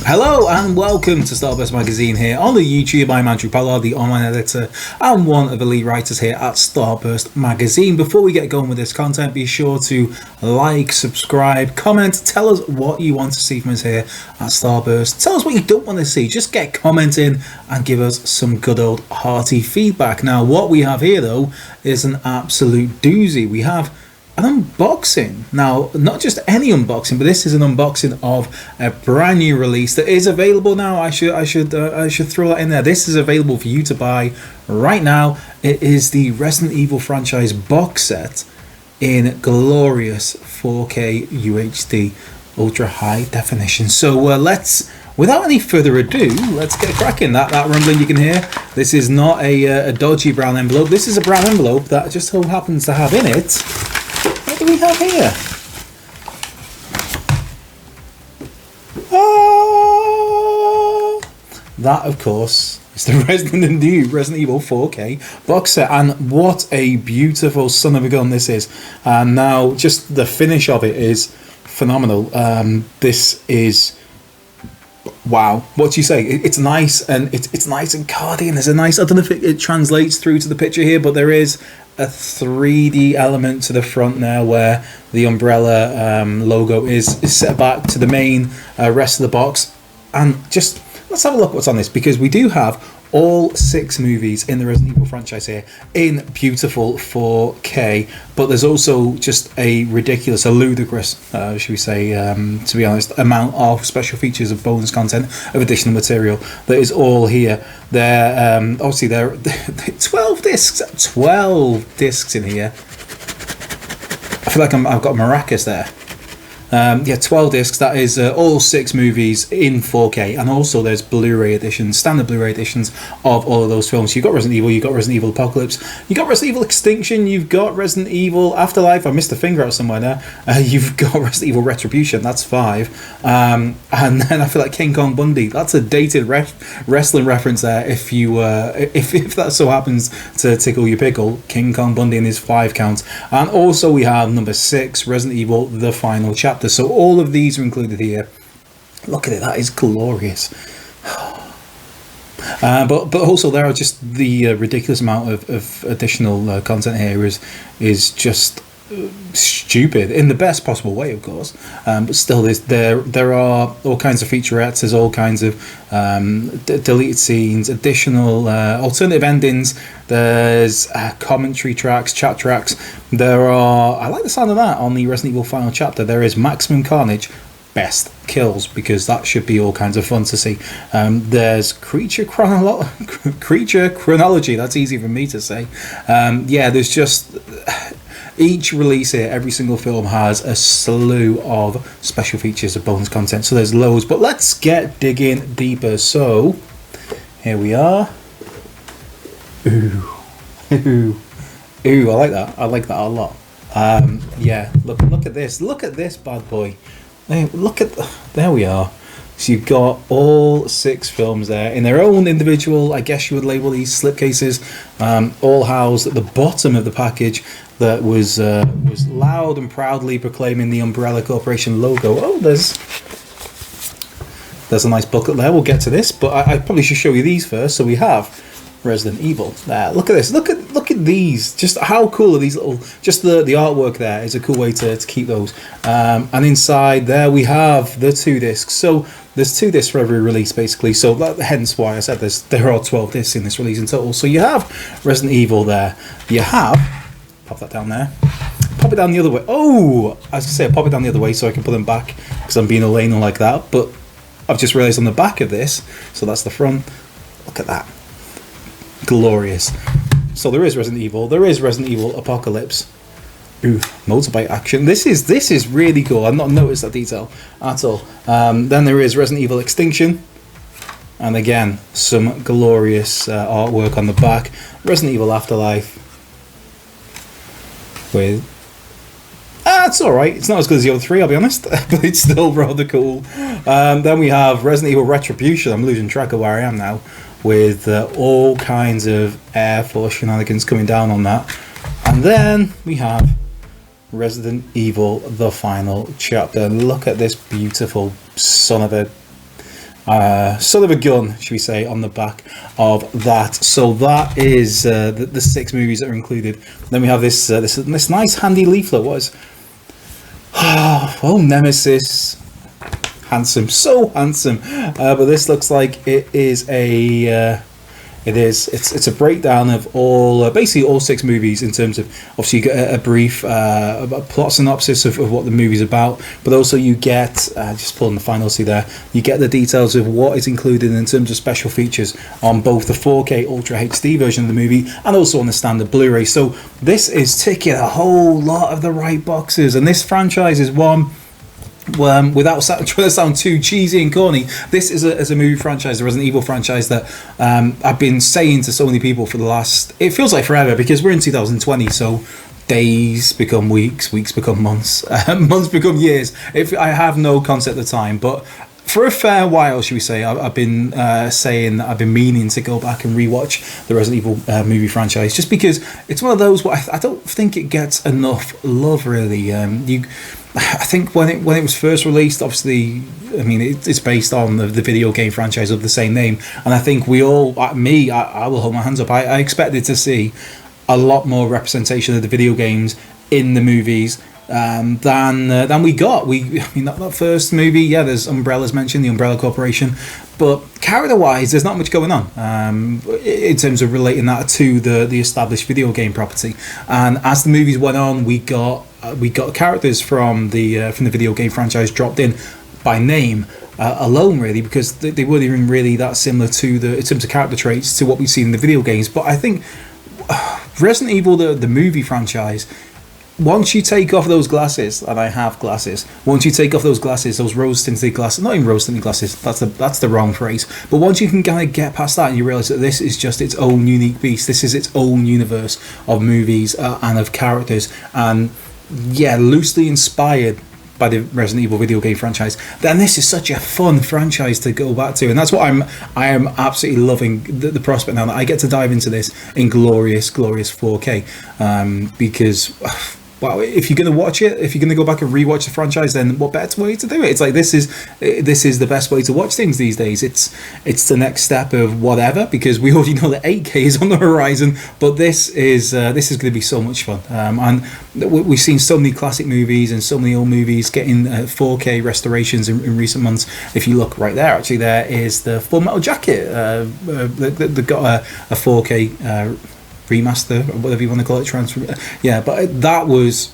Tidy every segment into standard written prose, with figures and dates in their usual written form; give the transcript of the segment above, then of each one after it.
Hello and welcome to Starburst magazine here on the YouTube. I'm Andrew Pollard, the online editor and one of the lead writers here at Starburst magazine. Before we get going with this content, be sure to like, subscribe, comment, tell us what you want to see from us here at Starburst. Tell us what you don't want to see. Just get commenting and give us some good old hearty feedback. Now, what we have here though is an absolute doozy. We have an unboxing. Now, not just any unboxing, but this is an unboxing of a brand new release that is available now. I should throw that in there. This is available for you to buy right now. It is the Resident Evil franchise box set in glorious 4K UHD ultra high definition. So without any further ado, let's get cracking. That rumbling you can hear, this is not a dodgy brown envelope. This is a brown envelope that just so happens to have in it, what do we have here? That, of course, is the Resident Evil 4K box set, and what a beautiful son of a gun this is. And now, just the finish of it is phenomenal. This is, wow. What do you say? It's nice, and it's nice and cardy, and there's a nice, I don't know if it translates through to the picture here, but there is a 3D element to the front there where the umbrella logo is set back to the main rest of the box. And just let's have a look what's on this, because we do have all 6 movies in the Resident Evil franchise here in beautiful 4K, but there's also just a ridiculous, a ludicrous, should we say, to be honest, amount of special features, of bonus content, of additional material that is all here. There, obviously, there are 12 discs in here. I feel like I've got maracas there. 12 discs. That is all 6 movies in 4K, and also there's Blu-ray editions, standard Blu-ray editions of all of those films. You've got Resident Evil, you've got Resident Evil Apocalypse, you've got Resident Evil Extinction, you've got Resident Evil Afterlife. I missed a finger out somewhere there. You've got Resident Evil Retribution. That's 5. And then I feel like King Kong Bundy. That's a dated wrestling reference there. If you if that so happens to tickle your pickle, King Kong Bundy and his 5 count. And also we have number 6, Resident Evil: The Final Chapter. So all of these are included here. Look at it, that is glorious. But also there are just the ridiculous amount of additional content here is just stupid in the best possible way, of course. But still, there are all kinds of featurettes. There's all kinds of deleted scenes, additional alternative endings. There's commentary tracks, chat tracks. There are, I like the sound of that on the Resident Evil Final Chapter. There is Maximum Carnage, best kills, because that should be all kinds of fun to see. There's creature chronology. That's easy for me to say. There's just each release here, every single film has a slew of special features of bonus content. So there's loads, but let's get digging deeper. So here we are. Ooh, I like that. I like that a lot. Look at this. Look at this bad boy. There we are. So you've got all 6 films there in their own individual, I guess you would label these, slipcases, all housed at the bottom of the package that was loud and proudly proclaiming the Umbrella Corporation logo. Oh, there's a nice booklet there. We'll get to this, but I probably should show you these first. So we have Resident Evil there. Look at this. Look at these. Just how cool are these little, just the artwork there is a cool way to keep those. And inside there we have the 2 discs. So there's 2 discs for every release, basically. So hence why I said there are 12 discs in this release in total. So you have Resident Evil there. You have, pop that down there. Pop it down the other way. Oh, I was gonna say, pop it down the other way so I can put them back, because I'm being a anal like that. But I've just realised on the back of this, so that's the front. Look at that. Glorious. So there is Resident Evil. There is Resident Evil Apocalypse. Ooh, motorbike action. This is really cool. I've not noticed that detail at all. Then there is Resident Evil Extinction, and again some glorious artwork on the back. Resident Evil Afterlife. With it's alright. It's not as good as the other 3, I'll be honest, but it's still rather cool. Then we have Resident Evil Retribution. I'm losing track of where I am now, with all kinds of Air Force shenanigans coming down on that. And then we have Resident Evil: The Final Chapter. Look at this beautiful son of a son of a gun, should we say, on the back of that. So that is the 6 movies that are included. Then we have this nice handy leaflet. What is? Oh, Nemesis. Handsome, so handsome. But this looks like it is a. It's a breakdown of all basically all 6 movies in terms of, obviously you get a brief plot synopsis of what the movie's about, but also you get just pulling the final see there, you get the details of what is included in terms of special features on both the 4K Ultra HD version of the movie and also on the standard Blu-ray. So this is ticking a whole lot of the right boxes, and this franchise is one. Without trying to sound too cheesy and corny, this is a movie franchise, the Resident Evil franchise, that I've been saying to so many people for the last, it feels like forever, because we're in 2020, so days become weeks, weeks become months, months become years. I have no concept of time, but for a fair while, should we say, I've been saying that I've been meaning to go back and rewatch the Resident Evil movie franchise, just because it's one of those where I don't think it gets enough love, really. I think when it was first released, obviously, I mean, it's based on the video game franchise of the same name, and I think we all, I will hold my hands up, I expected to see a lot more representation of the video games in the movies than we got. I mean, that first movie, yeah, there's Umbrella's mentioned, the Umbrella Corporation, but character-wise, there's not much going on in terms of relating that to the established video game property. And as the movies went on, we got characters from the video game franchise dropped in by name alone, really, because they weren't even really that similar to in terms of character traits to what we've seen in the video games. But I think Resident Evil, the movie franchise, once you take off those glasses, and I have glasses, once you take off those glasses, those rose-tinted glasses, not even rose-tinted glasses, that's the wrong phrase, but once you can kind of get past that and you realise that this is just its own unique beast, this is its own universe of movies and of characters, and yeah, loosely inspired by the Resident Evil video game franchise, then this is such a fun franchise to go back to, and that's what I am absolutely loving the prospect now that I get to dive into this in glorious 4K, because well, if you're going to watch it, if you're going to go back and rewatch the franchise, then what better way to do it? It's like this is the best way to watch things these days. It's the next step of whatever, because we already know that 8K is on the horizon, but this is going to be so much fun. And we've seen so many classic movies and so many old movies getting 4K restorations in recent months. If you look right there, actually, there is the Full Metal Jacket. They got a 4K. Remaster, or whatever you want to call it, yeah, but that was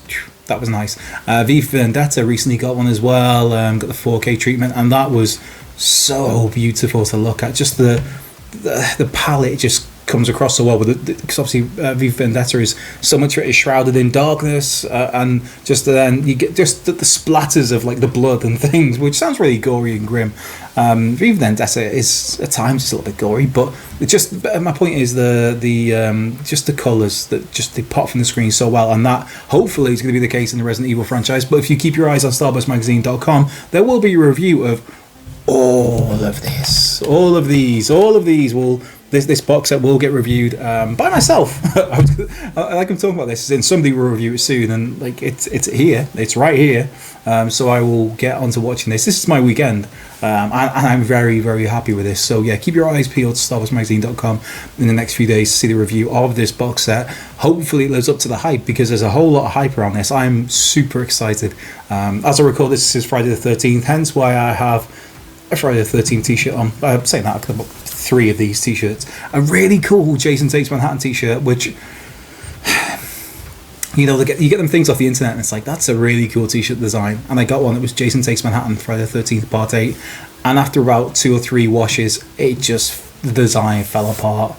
nice. V for Vendetta recently got one as well, got the 4K treatment, and that was so beautiful to look at. Just the palette just comes across so well with it, because obviously V for Vendetta is so much is shrouded in darkness, and just then you get just the splatters of like the blood and things, which sounds really gory and grim. V for Vendetta is at times it's a little bit gory, but my point is just the colours that just they pop from the screen so well, and that hopefully is going to be the case in the Resident Evil franchise. But if you keep your eyes on starburstmagazine.com, there will be a review of all of these will. This box set will get reviewed by myself. Like I'm talking about this, and somebody will review it soon, and like it's here, it's right here. So I will get on to watching this. This is my weekend, and I'm very, very happy with this. So yeah, keep your eyes peeled to starburstmagazine.com in the next few days to see the review of this box set. Hopefully it lives up to the hype, because there's a whole lot of hype around this. I'm super excited. As I record this is Friday the 13th, hence why I have a Friday the 13th t-shirt on. I'm saying that, I've got 3 of these t-shirts. A really cool Jason Takes Manhattan t-shirt, which, you know, you get them things off the internet and it's like, that's a really cool t-shirt design. And I got one that was Jason Takes Manhattan Friday the 13th Part 8, and after about 2 or 3 washes, the design fell apart.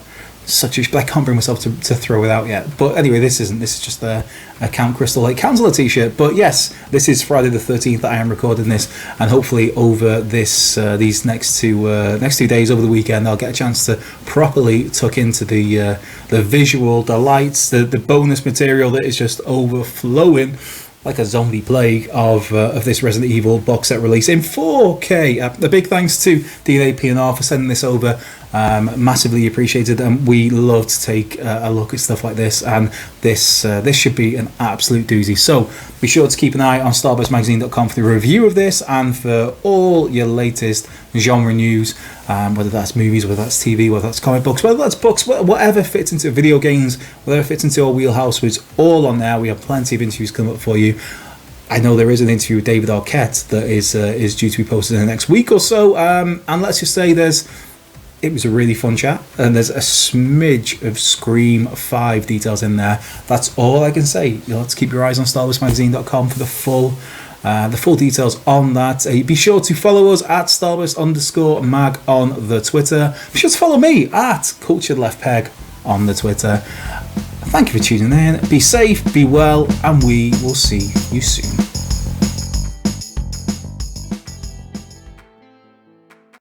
But I can't bring myself to throw it out yet. But anyway, this is just a Count Crystal Lake Council t-shirt. But yes, this is Friday the 13th that I am recording this, and hopefully over these next two days over the weekend, I'll get a chance to properly tuck into the visual delights, the bonus material that is just overflowing like a zombie plague of this Resident Evil box set release in 4K. A big thanks to DNA P&R for sending this over. Massively appreciated, and we love to take a look at stuff like this, and this should be an absolute doozy. So be sure to keep an eye on starburstmagazine.com for the review of this and for all your latest genre news, whether that's movies, whether that's TV, whether that's comic books, whether that's books, whatever fits into video games, whatever fits into our wheelhouse, it's all on there. We have plenty of interviews coming up for you. I know there is an interview with David Arquette that is due to be posted in the next week or so, and let's just say it was a really fun chat, and there's a smidge of Scream 5 details in there. That's all I can say. You'll have to keep your eyes on starburstmagazine.com for the full details on that. Be sure to follow us at Starburst_mag on the Twitter. Be sure to follow me at CulturedLeftPeg on the Twitter. Thank you for tuning in. Be safe, be well, and we will see you soon.